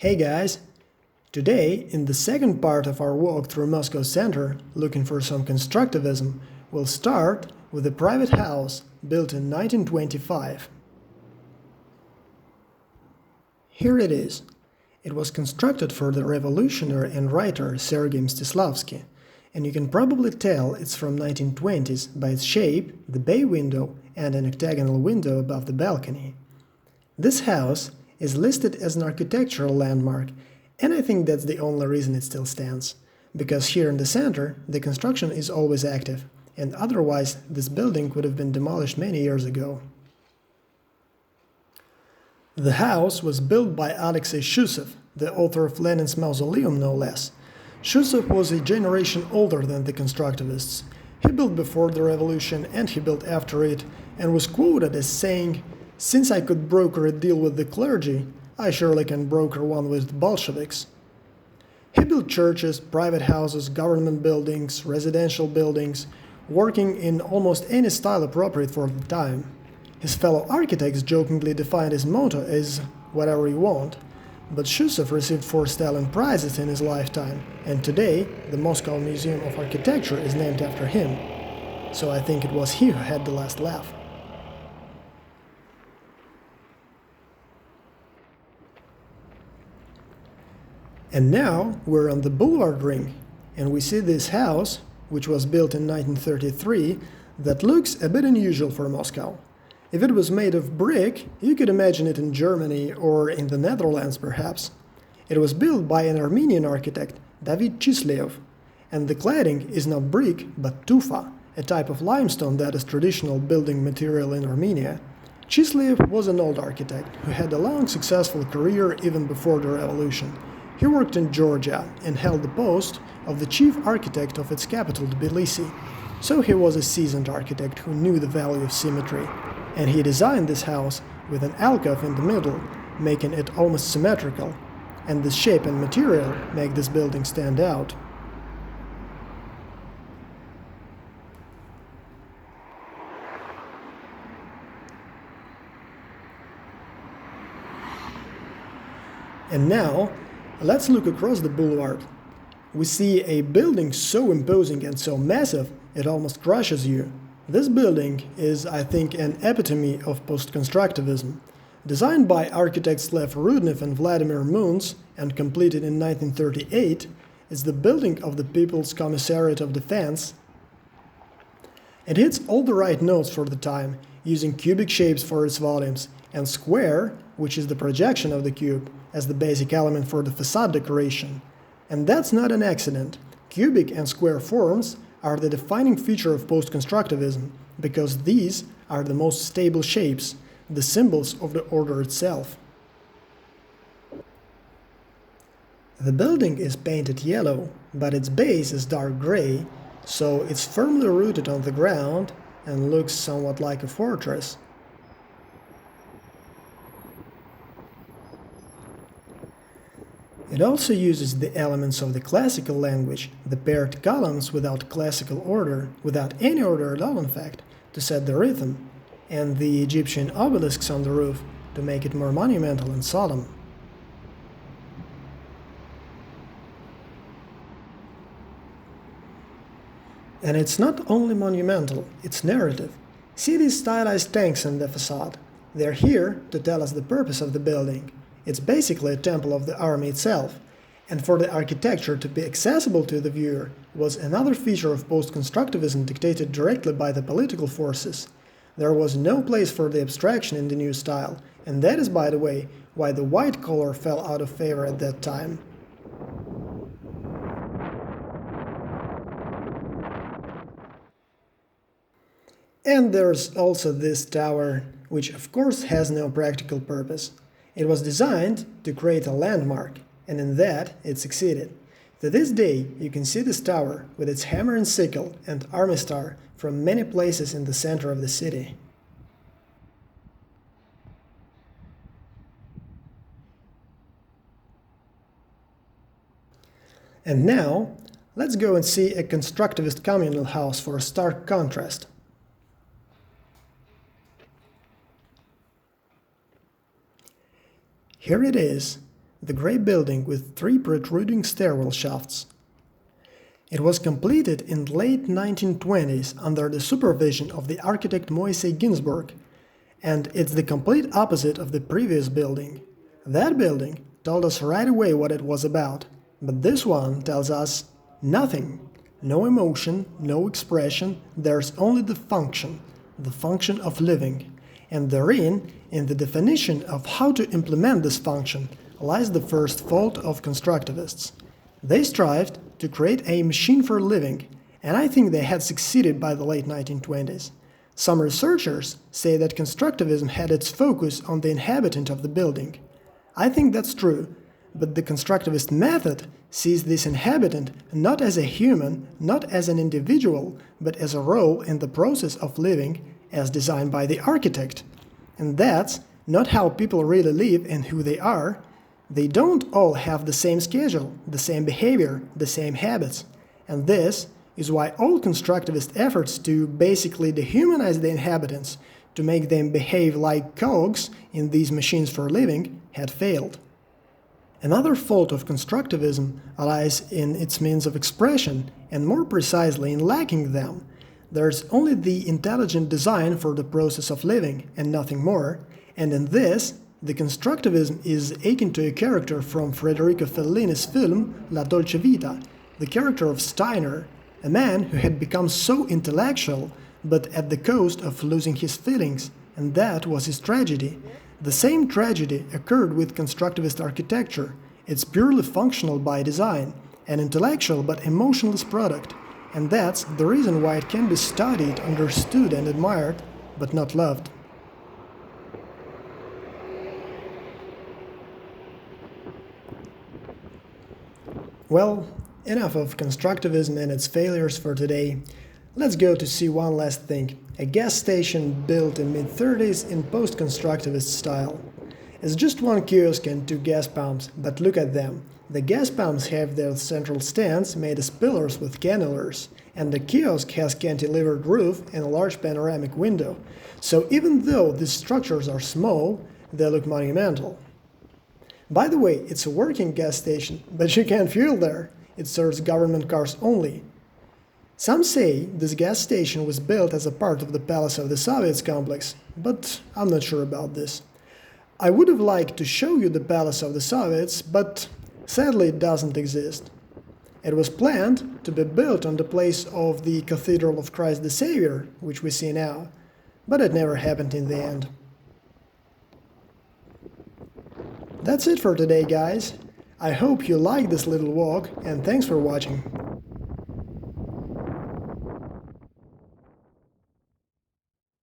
Hey guys! Today, in the second part of our walk through Moscow center, looking for some constructivism, we'll start with a private house built in 1925. Here it is. It was constructed for the revolutionary and writer Sergey Mstislavsky, and you can probably tell it's from 1920s by its shape, the bay window, and an octagonal window above the balcony. This house is listed as an architectural landmark, and I think that's the only reason it still stands, because here in the center the construction is always active, and otherwise this building would have been demolished many years ago. The house was built by Alexei Щусев, the author of Lenin's Mausoleum no less. Щусев was a generation older than the constructivists. He built before the revolution and he built after it, and was quoted as saying, "Since I could broker a deal with the clergy, I surely can broker one with the Bolsheviks." He built churches, private houses, government buildings, residential buildings, working in almost any style appropriate for the time. His fellow architects jokingly defined his motto as "whatever you want," but Щусев received 4 Stalin prizes in his lifetime, and today the Moscow Museum of Architecture is named after him. So I think it was he who had the last laugh. And now we're on the boulevard ring, and we see this house, which was built in 1933, that looks a bit unusual for Moscow. If it was made of brick, you could imagine it in Germany or in the Netherlands perhaps. It was built by an Armenian architect, David Chислиев, and the cladding is not brick but tufa, a type of limestone that is traditional building material in Armenia. Числиев was an old architect who had a long successful career even before the revolution. He worked in Georgia and held the post of the chief architect of its capital, Tbilisi. So he was a seasoned architect who knew the value of symmetry, and he designed this house with an alcove in the middle, making it almost symmetrical, and the shape and material make this building stand out. And now, let's look across the boulevard. We see a building so imposing and so massive it almost crushes you. This building is, I think, an epitome of postconstructivism. Designed by architects Lev Rudnef and Vladimir Munz and completed in 1938, it's the building of the People's Commissariat of Defense. It hits all the right notes for the time, using cubic shapes for its volumes, and square, which is the projection of the cube, as the basic element for the facade decoration. And that's not an accident. Cubic and square forms are the defining feature of postconstructivism, because these are the most stable shapes, the symbols of the order itself. The building is painted yellow, but its base is dark gray, so it's firmly rooted on the ground and looks somewhat like a fortress. It also uses the elements of the classical language, the paired columns without classical order, without any order at all in fact, to set the rhythm, and the Egyptian obelisks on the roof to make it more monumental and solemn. And it's not only monumental, it's narrative. See these stylized tanks in the facade. They're here to tell us the purpose of the building. It's basically a temple of the army itself, and for the architecture to be accessible to the viewer was another feature of post-constructivism dictated directly by the political forces. There was no place for the abstraction in the new style, and that is, by the way, why the white color fell out of favor at that time. And there's also this tower, which of course has no practical purpose. It was designed to create a landmark, and in that it succeeded. To this day, you can see this tower with its hammer and sickle and army star from many places in the center of the city. And now, let's go and see a constructivist communal house for a stark contrast. Here it is, the grey building with 3 protruding stairwell shafts. It was completed in late 1920s under the supervision of the architect Moisei Ginzburg, and it's the complete opposite of the previous building. That building told us right away what it was about, but this one tells us nothing. No emotion, no expression, there's only the function of living. And therein, in the definition of how to implement this function, lies the first fault of constructivists. They strived to create a machine for living, and I think they had succeeded by the late 1920s. Some researchers say that constructivism had its focus on the inhabitant of the building. I think that's true, but the constructivist method sees this inhabitant not as a human, not as an individual, but as a role in the process of living as designed by the architect. And that's not how people really live and who they are. They don't all have the same schedule, the same behavior, the same habits. And this is why all constructivist efforts to basically dehumanize the inhabitants, to make them behave like cogs in these machines for living, had failed. Another fault of constructivism lies in its means of expression, and more precisely in lacking them. There's only the intelligent design for the process of living, and nothing more, and in this, the constructivism is akin to a character from Federico Fellini's film La Dolce Vita, the character of Steiner, a man who had become so intellectual, but at the cost of losing his feelings, and that was his tragedy. The same tragedy occurred with constructivist architecture. It's purely functional by design, an intellectual but emotionless product, and that's the reason why it can be studied, understood and admired, but not loved. Well, enough of constructivism and its failures for today. Let's go to see one last thing, a gas station built in mid-30s in post-constructivist style. It's just one kiosk and 2 gas pumps, but look at them. The gas pumps have their central stands made as pillars with cantilevers, and the kiosk has cantilevered roof and a large panoramic window. So even though these structures are small, they look monumental. By the way, it's a working gas station, but you can't fuel there. It serves government cars only. Some say this gas station was built as a part of the Palace of the Soviets complex, but I'm not sure about this. I would have liked to show you the Palace of the Soviets, but sadly it doesn't exist. It was planned to be built on the place of the Cathedral of Christ the Savior, which we see now, but it never happened in the end. That's it for today, guys. I hope you liked this little walk, and thanks for watching.